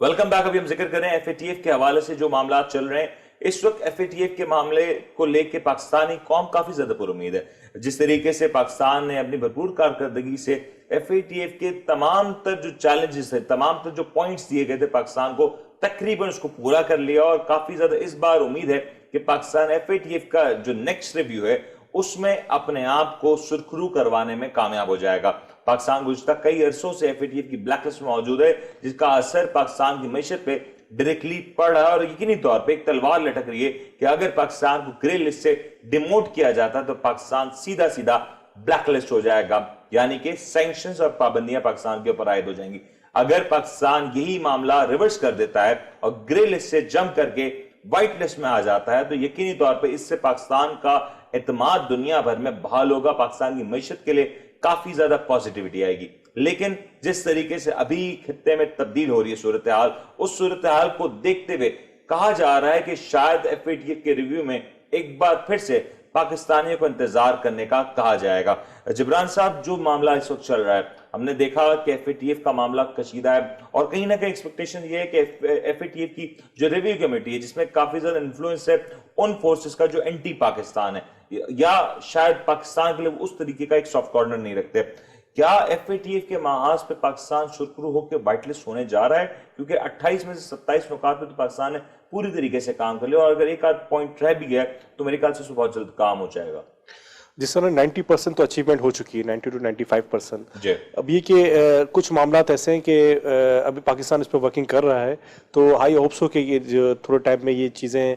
Welcome back. अभी हम जिक्र कर रहे हैं एफएटीएफ के हवाले से जो मामला चल रहे हैं इस वक्त। एफएटीएफ के मामले को लेकर पाकिस्तानी कौम काफी ज्यादा पुरुमीद है। जिस तरीके से पाकिस्तान ने अपनी भरपूर कारकर्दगी से एफएटीएफ के तमाम तर जो चैलेंजेस है, तमाम तर जो पॉइंट्स दिए गए थे पाकिस्तान को, तकरीबन उसको पूरा कर लिया। और काफी ज्यादा इस बार उम्मीद है कि पाकिस्तान एफएटीएफ का जो नेक्स्ट रिव्यू है उसमें अपने आप को सुरखरू करवाने में कामयाब हो जाएगा। पाकिस्तान गुज़श्ता कई अरसों से एफएटीएफ की ब्लैकलिस्ट में मौजूद है, जिसका असर पाकिस्तान की मैशत पे डायरेक्टली पड़ रहा है। और यकीनी तौर पे एक तलवार लटक रही है कि अगर पाकिस्तान को ग्रे लिस्ट से डिमोट किया जाता तो पाकिस्तान सीधा सीधा ब्लैकलिस्ट हो जाएगा, यानी कि सैंक्शंस और पाबंदियां पाकिस्तान के ऊपर आयद हो जाएंगी। अगर पाकिस्तान यही मामला रिवर्स कर देता है और ग्रे लिस्ट से जंप करके व्हाइट लिस्ट में आ जाता है तो यकीनी तौर पे इससे पाकिस्तान का एतमाद दुनिया भर में बहाल होगा। पाकिस्तान की मैशत के लिए काफी ज्यादा पॉजिटिविटी आएगी। लेकिन जिस तरीके से अभी खित्ते में तब्दील हो रही है सूरत हाल, उस सूरत हाल को देखते हुए कहा जा रहा है कि शायद एफएटीएफ के रिव्यू में एक बार फिर से पाकिस्तानियों को इंतजार करने का कहा जाएगा। जिब्रान साहब, जो मामला इस वक्त चल रहा है, हमने देखा कि एफएटीएफ का मामला कशीदा है और कहीं ना कहीं एक्सपेक्टेशन ये है कि एफएटीएफ की जो रिव्यू कमेटी है, जिसमें काफी ज्यादा इन्फ्लुएंस है उन फोर्सेस का जो एंटी पाकिस्तान है, या शायद पाकिस्तान के लिए उस तरीके का एक सॉफ्ट कॉर्नर नहीं रखते, क्या एफएटीएफ के महाज पे पाकिस्तान सुरखरू होकर व्हाइट लिस्ट होने जा रहा है? क्योंकि 28 में से 27 मौका पे तो पाकिस्तान ने पूरी तरीके से काम कर लिया और अगर एक आध पॉइंट रह भी गया तो मेरे ख्याल से बहुत जल्द काम हो जाएगा। जिस तरह 90% तो अचीवमेंट हो चुकी है, 90 to 95%। अब ये कि कुछ मामला ऐसे हैं कि अभी पाकिस्तान इस पर वर्किंग कर रहा है, तो हाई होप्स हो कि ये जो थोड़े टाइम में ये चीज़ें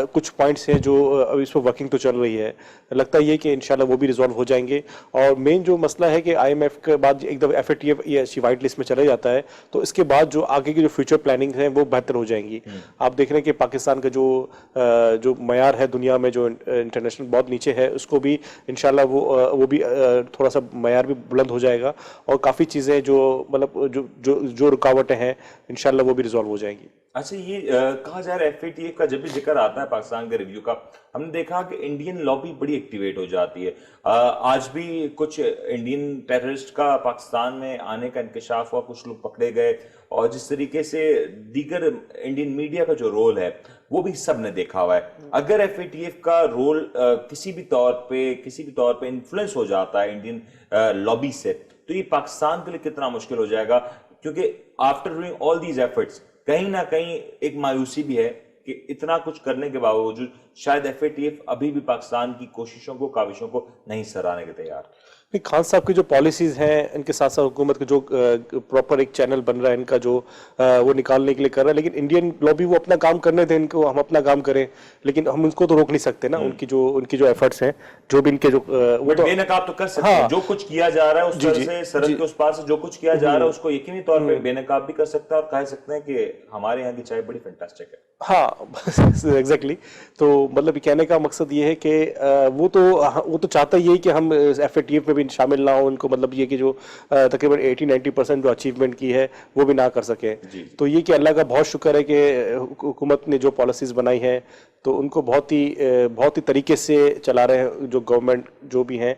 कुछ पॉइंट्स हैं जो अभी इस पर वर्किंग तो चल रही है, लगता है कि इंशाल्लाह वो भी रिजॉल्व हो जाएंगे। और मेन जो मसला है कि आईएमएफ के बाद एक दफ़ा एफएटीएफ ये अच्छी वाइट लिस्ट में चला जाता है तो इसके बाद जो आगे की जो फ्यूचर प्लानिंग है वो बेहतर हो जाएंगी। आप देख रहे हैं कि पाकिस्तान का जो मयार है दुनिया में, जो इंटरनेशनल बहुत नीचे है, उसको भी इंशाल्लाह वो भी थोड़ा सा मयार भी बुलंद हो जाएगा और काफ़ी चीज़ें जो मतलब जो रुकावटें हैं इंशाल्लाह वो भी रिजॉल्व हो जाएंगी। अच्छा, ये कहा जा रहा है एफएटीएफ का जब भी जिक्र आता है पाकिस्तान के रिव्यू का, हमने देखा कि इंडियन लॉबी बड़ी एक्टिवेट हो जाती है। आज भी कुछ इंडियन टेररिस्ट का पाकिस्तान में आने का इंकशाफ हुआ, कुछ लोग पकड़े गए और जिस तरीके से दीगर इंडियन मीडिया का जो रोल है वो भी सब ने देखा हुआ है। अगर एफएटीएफ का रोल किसी भी तौर पे इन्फ्लुएंस हो जाता है इंडियन लॉबी से, तो ये पाकिस्तान के लिए कितना मुश्किल हो जाएगा। क्योंकि after doing all these efforts कहीं ना कहीं एक मायूसी भी है कि इतना कुछ करने के बावजूद शायद एफएटीएफ अभी भी पाकिस्तान की कोशिशों को, काविशों को नहीं सराहने के तैयार। खान साहब की जो पॉलिसीज हैं, इनके साथ साथ हुकूमत का जो प्रॉपर एक चैनल बन रहा है इनका, जो वो निकालने के लिए कर रहा है, लेकिन इंडियन लॉबी वो अपना काम करने दें इनको, हम अपना काम करें, लेकिन हम उनको तो रोक नहीं सकते ना। उनकी जो एफर्ट्स हैं, जो भी इनके जो वो तो बेनकाब तो कर सकते हैं। जो कुछ किया जा रहा है उस तरह से, सरहद के उस पार से जो कुछ किया जा रहा है उसको यकीनी तौर पे बेनकाब भी कर सकते हैं और कह सकते हैं कि हमारे यहाँ की चाय बड़ी फैंटास्टिक है। हाँ, एग्जैक्टली। तो मतलब कहने का मकसद ये है कि वो तो चाहता ही है कि हम एफएटीएफ में भी शामिल ना हो, उनको मतलब ये कि जो तकरीबन 80-90% जो अचीवमेंट की है वो भी ना कर सके। तो ये कि अल्लाह का बहुत शुक्र है कि हुकूमत ने जो पॉलिसीज बनाई हैं तो उनको बहुत ही तरीके से चला रहे हैं। जो गवर्नमेंट जो भी हैं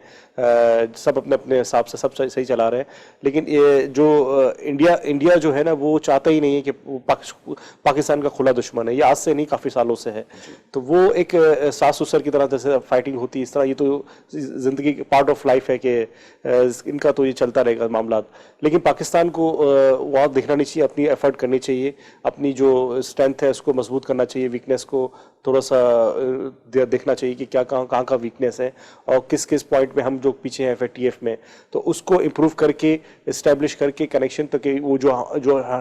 सब अपने अपने हिसाब से सब सही चला रहे हैं, लेकिन ये जो इंडिया जो है ना वो चाहता ही नहीं है कि पाकिस्तान का खुला दुश्मन है। ये आज से नहीं, काफ़ी सालों से है। तो वो एक सास ससुर की तरह जैसे फाइटिंग होती है, इस तरह ये तो ज़िंदगी पार्ट ऑफ लाइफ है कि इनका तो ये चलता रहेगा मामला। लेकिन पाकिस्तान को वहाँ देखना नहीं चाहिए, अपनी एफर्ट करनी चाहिए, अपनी जो स्ट्रेंथ है उसको मजबूत करना चाहिए, वीकनेस को थोड़ा सा देखना चाहिए कि क्या कहाँ का वीकनेस है और किस किस पॉइंट में हम जो पीछे हैं एफएटीएफ में, तो उसको इम्प्रूव करके इस्टेब्लिश करके कनेक्शन तक वो जो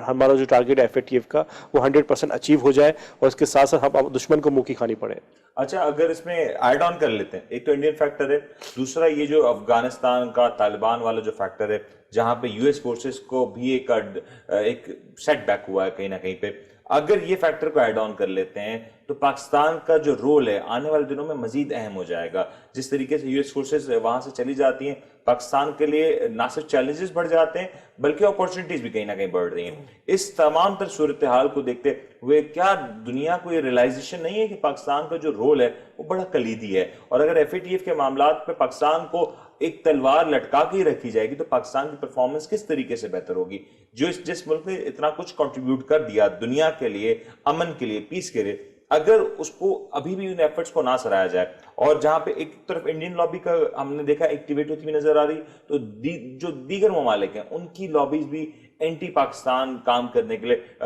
हमारा जो टारगेट है एफएटीएफ का वो 100% अचीव हो जाए और इसके साथ साथ हम दुश्मन को मुँह की खानी पड़े। अच्छा, अगर इसमें ऐड ऑन कर लेते हैं, एक तो इंडियन फैक्टर है, दूसरा ये जो अफगानिस्तान का तालिबान वाला जो फैक्टर है जहां पे यूएस फोर्सेस को भी एक सेटबैक हुआ है कहीं ना कहीं पे, अगर ये फैक्टर को ऐड ऑन कर लेते हैं تو پاکستان کا جو رول ہے آنے والے دنوں میں مزید اہم ہو جائے گا. جس طریقے سے US فورسز وہاں سے چلی جاتی ہیں, پاکستان کے لیے نہ صرف چیلنجز بڑھ جاتے ہیں بلکہ اپورچونٹیز بھی کہیں نہ کہیں بڑھ رہی ہیں. اس تمام تر صورتحال کو دیکھتے ہوئے کیا دنیا کو یہ ریلائزیشن نہیں ہے کہ پاکستان کا جو رول ہے وہ بڑا کلیدی ہے, اور اگر FATF کے معاملات پہ پاکستان کو ایک تلوار لٹکا کے ہی رکھی جائے گی تو پاکستان کی پرفارمنس کس طریقے سے بہتر ہوگی؟ جس ملک نے اتنا کچھ کنٹریبیوٹ کر دیا دنیا کے لیے, امن کے لیے, پیس کے لیے, اگر اس کو ابھی بھی ان ایفرٹس کو نہ سرایا جائے, اور جہاں پہ ایک طرف انڈین لابی کا ہم نے دیکھا ایکٹیویٹ ہوتی ہوئی نظر آ رہی, تو جو دیگر ممالک ہیں ان کی لابیز بھی اینٹی پاکستان کام کرنے کے لیے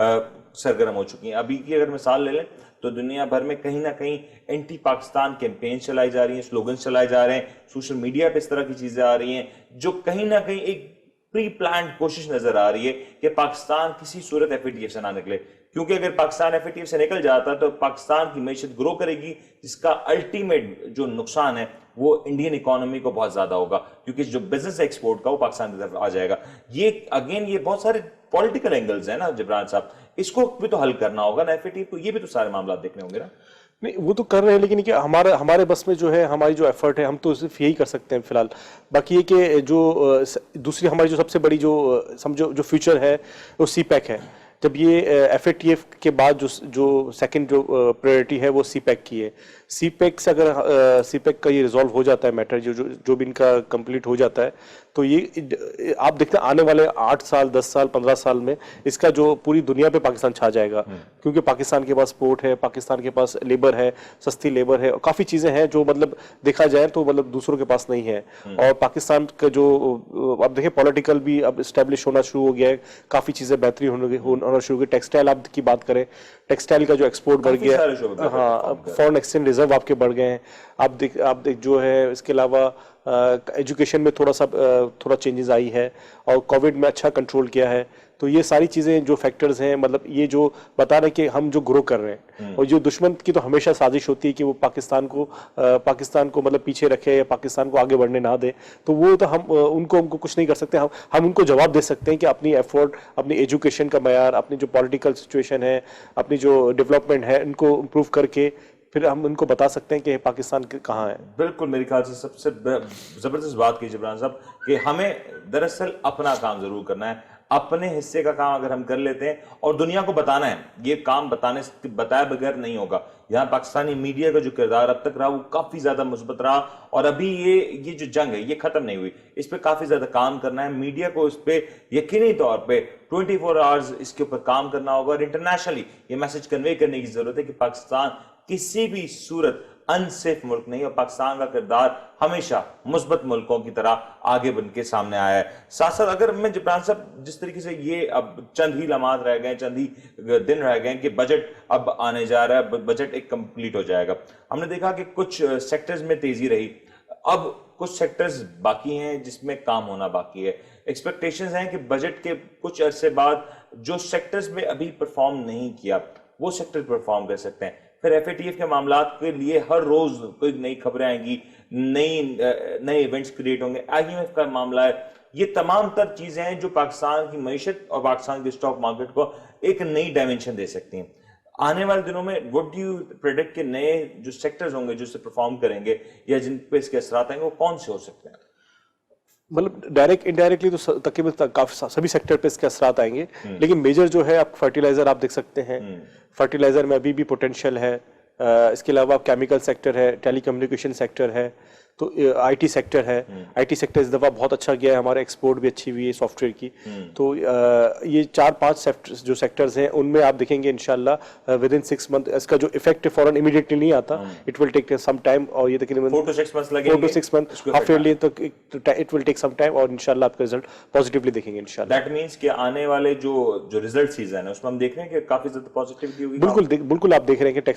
سرگرم ہو چکی ہیں. ابھی کی اگر مثال لے لیں تو دنیا بھر میں کہیں نہ کہیں اینٹی پاکستان کیمپین چلائی جا رہی ہیں, سلوگنز چلائے جا رہے ہیں, سوشل میڈیا پہ اس طرح کی چیزیں آ رہی ہیں جو کہیں نہ کہیں ایک پری پلانڈ کوشش نظر آ رہی ہے کہ پاکستان کسی صورت FATF سے نہ نکلے, کیونکہ اگر پاکستان FATF سے نکل جاتا تو پاکستان کی معیشت گرو کرے گی, جس کا الٹیمیٹ جو نقصان ہے وہ انڈین اکانومی کو بہت زیادہ ہوگا, کیونکہ جو بزنس ایکسپورٹ کا وہ پاکستان کی طرف آ جائے گا. یہ بہت سارے پولیٹیکل اینگلز ہیں نا جبران صاحب, اس کو بھی تو حل کرنا ہوگا نا FATF کو, یہ بھی تو سارے معاملات دیکھنے ہوں گے نا. نہیں وہ تو کر رہے ہیں, لیکن کہ ہمارے بس میں جو ہے ہماری جو ایفرٹ ہے ہم تو صرف یہی کر سکتے ہیں فی الحال. باقی یہ کہ جو دوسری ہماری جو سب سے بڑی جو سمجھو جو فیوچر ہے وہ CPEC ہے. جب یہ FATF کے بعد جو سیکنڈ جو پرائرٹی ہے وہ CPEC کی ہے. CPEC سے اگر CPEC کا یہ ریزالو ہو جاتا ہے میٹر, جو بھی ان کا کمپلیٹ ہو جاتا ہے, تو یہ آپ دیکھتے ہیں آنے والے 8 سال 10 سال 15 سال میں اس کا جو پوری دنیا پہ پاکستان چھا جائے گا, کیونکہ پاکستان کے پاس پورٹ ہے, پاکستان کے پاس لیبر ہے, سستی لیبر ہے, اور کافی چیزیں ہیں جو مطلب دیکھا جائے تو مطلب دوسروں کے پاس نہیں ہے. اور پاکستان کا جو اب دیکھیں پولیٹیکل بھی اب اسٹیبلش ہونا شروع ہو گیا ہے, کافی چیزیں بہتری ہونا شروع ہو گئی. ٹیکسٹائل آپ کی بات کریں, ٹیکسٹائل کا جو ایکسپورٹ بڑھ گیا ہے, ہاں فورن ایکسچینج ریزرو آپ کے بڑھ گئے ہیں. آپ دیکھ جو ہے اس کے علاوہ ایجوکیشن میں تھوڑا چینجز آئی ہے, اور کووڈ میں اچھا کنٹرول کیا ہے. تو یہ ساری چیزیں جو فیکٹرز ہیں, مطلب یہ جو بتا رہے ہیں کہ ہم جو گرو کر رہے ہیں, اور جو دشمن کی تو ہمیشہ سازش ہوتی ہے کہ وہ پاکستان کو مطلب پیچھے رکھے یا پاکستان کو آگے بڑھنے نہ دے, تو وہ تو ہم ان کو کچھ نہیں کر سکتے. ہم ان کو جواب دے سکتے ہیں کہ اپنی ایفورٹ, اپنی ایجوکیشن کا معیار, اپنی جو پولیٹیکل سچویشن ہے, اپنی جو ڈیولپمنٹ ہے, ان کو امپروو کر کے پھر ہم ان کو بتا سکتے ہیں کہ پاکستان کہاں ہے. بالکل میرے خیال سے سب سے زبردست بات کی جبران صاحب کہ ہمیں دراصل اپنا کام ضرور کرنا ہے, اپنے حصے کا کام اگر ہم کر لیتے ہیں اور دنیا کو بتانا ہے, یہ کام بتائے بغیر نہیں ہوگا. یہاں پاکستانی میڈیا کا جو کردار اب تک رہا وہ کافی زیادہ مثبت رہا, اور ابھی یہ جو جنگ ہے یہ ختم نہیں ہوئی, اس پہ کافی زیادہ کام کرنا ہے. میڈیا کو اس پہ یقینی طور پہ 24 آورز اس کے اوپر کام کرنا ہوگا, اور انٹرنیشنلی یہ میسج کنوے کرنے کی ضرورت ہے کہ پاکستان کسی بھی صورت انسیف ملک نہیں, اور پاکستان کا کردار ہمیشہ مثبت ملکوں کی طرح آگے بن کے سامنے آیا ہے. ساتھ ساتھ اگر میں جبران صاحب جس طریقے سے یہ اب چند ہی لمحات رہ گئے, چند ہی دن رہ گئے کہ بجٹ اب آنے جا رہا ہے, بجٹ ایک کمپلیٹ ہو جائے گا. ہم نے دیکھا کہ کچھ سیکٹرز میں تیزی رہی, اب کچھ سیکٹرز باقی ہیں جس میں کام ہونا باقی ہے. ایکسپیکٹیشنز ہیں کہ بجٹ کے کچھ عرصے بعد جو سیکٹرز میں ابھی پرفارم نہیں کیا وہ سیکٹر پرفارم کر سکتے ہیں. پھر FATF کے معاملات کے لیے ہر روز کوئی نئی خبریں آئیں گی, نئے ایونٹس کریٹ ہوں گے, IMF کا معاملہ ہے. یہ تمام تر چیزیں ہیں جو پاکستان کی معیشت اور پاکستان کے سٹاک مارکیٹ کو ایک نئی ڈائمنشن دے سکتی ہیں. آنے والے دنوں میں وٹ ڈو یو پریڈکٹ کہ نئے جو سیکٹرز ہوں گے جو سے پرفارم کریں گے یا جن پہ اس کے اثرات آئیں گے وہ کون سے ہو سکتے ہیں؟ مطلب ڈائریکٹ انڈائریکٹلی تو تقریباً کافی سبھی سیکٹر پہ اس کے اثرات آئیں گے, لیکن میجر جو ہے آپ فرٹیلائزر آپ دیکھ سکتے ہیں, فرٹیلائزر میں ابھی بھی پوٹینشیل ہے. اس کے علاوہ کیمیکل سیکٹر ہے, ٹیلی کمیونیکیشن سیکٹر ہے, تو IT سیکٹر ہے. IT سیکٹر اس دفعہ بہت اچھا گیا ہے, ہمارے ایکسپورٹ بھی اچھی ہوئی ہے سافٹ ویئر کی. تو یہ 4-5 جو سیکٹرز ہیں ان میں آپ دیکھیں گے انشاءاللہ ود ان 6 منتھ اس کا جو افیکٹ فوراً امیڈیٹلی نہیں آتا, it will take some time, اور یہ تقریباً 4 to 6 months لگیں گے, 4 to 6 months ہاف ایئرلی, تو it will take some time, اور انشاءاللہ آپ کا رزلٹ پازیٹیولی دیکھیں گے انشاءاللہ. دیٹ مینس کہ آنے والے جو رزلٹ سیزن ہے اس میں ہم دیکھ رہے ہیں کہ کافی زیادہ پازیٹیوٹی ہوگی. بالکل آپ دیکھ رہے ہیں کہ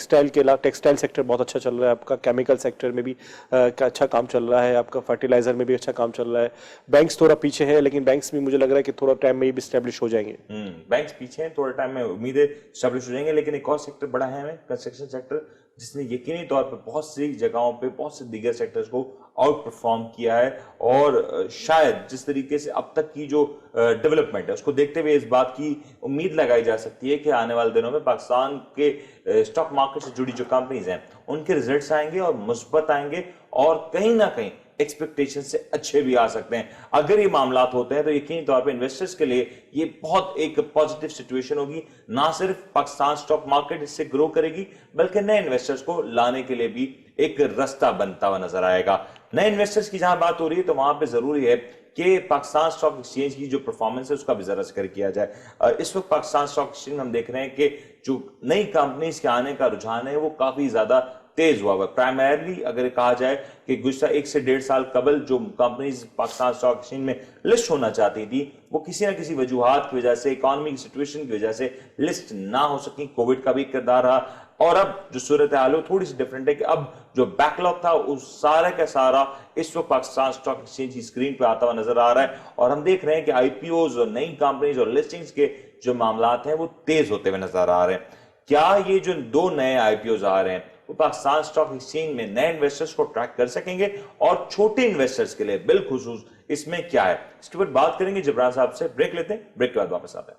ٹیکسٹائل سیکٹر بہت اچھا چل رہا ہے آپ کا, کیمیکل سیکٹر میں بھی اچھا अच्छा काम चल रहा है, आपका फर्टिलाइजर में भी अच्छा काम चल रहा है. बैंक्स थोड़ा पीछे है, लेकिन बैंक्स भी मुझे लग रहा है कि थोड़ा टाइम में ही स्टैब्लिश हो जाएंगे. बैंक्स पीछे हैं, थोड़े टाइम में उम्मीद है स्टैब्लिश हो जाएंगे. लेकिन एक और सेक्टर बड़ा है हमें, कंस्ट्रक्शन सेक्टर, जिसने यकीनी तौर पे बहुत सी जगहों पे बहुत से दीगर सेक्टर्स को आउट परफॉर्म किया है. और शायद जिस तरीके से अब तक की जो डेवलपमेंट है उसको देखते हुए इस बात की उम्मीद लगाई जा सकती है कि आने वाले दिनों में पाकिस्तान के स्टॉक मार्केट से जुड़ी जो कंपनीज हैं उनके रिजल्ट्स आएंगे और मुस्बत आएंगे, और कहीं ना कहीं एक्सपेक्टेशन से अच्छे भी आ सकते हैं. अगर ये मामलात होते हैं तो यकीनी तौर पे इन्वेस्टर्स के लिए ये बहुत एक पॉजिटिव सिचुएशन होगी. ना सिर्फ पाकिस्तान स्टॉक मार्केट इससे ग्रो करेगी, बल्कि नए इन्वेस्टर्स को लाने के लिए भी एक रास्ता बनता हुआ नजर आएगा. नए इन्वेस्टर्स की जहां बात हो रही है तो वहां पे जरूरी है कि पाकिस्तान स्टॉक एक्सचेंज की जो परफॉर्मेंस है उसका भी जरा जिक्र किया जाए. इस वक्त पाकिस्तान स्टॉक एक्सचेंज में हम देख रहे हैं कि जो नई कंपनीज के आने का रुझान है वो काफी ज्यादा तेज हुआ है. प्राइमरली अगर कहा जाए कि गुज़श्ता 1 से 1.5 साल कबल जो कंपनीज पाकिस्तान स्टॉक एक्सचेंज में लिस्ट होना चाहती थी वो किसी ना किसी वजूहात की वजह से, इकोनॉमी की सिचुएशन की वजह से लिस्ट ना हो सकी. कोविड का भी किरदार रहा. और अब जो सूरत हाल है थोड़ी सी डिफरेंट है कि अब जो बैकलॉग था उस सारा का सारा इस वक्त पाकिस्तान स्टॉक एक्सचेंज की स्क्रीन पे आता हुआ नजर आ रहा है. और हम देख रहे हैं कि आईपीओज और नई कंपनीज और लिस्टिंग्स के जो मामलात हैं वो तेज होते हुए नजर आ रहे हैं. क्या ये जो 2 नए आईपीओज आ रहे हैं वो पाकिस्तान स्टॉक एक्सचेंज में नए इन्वेस्टर्स को ट्रैक कर सकेंगे, और छोटे इन्वेस्टर्स के लिए बिलखुसूस इसमें क्या है, इसके ऊपर बात करेंगे जबरान साहब से. ब्रेक लेते हैं, ब्रेक के बाद वापस आते हैं.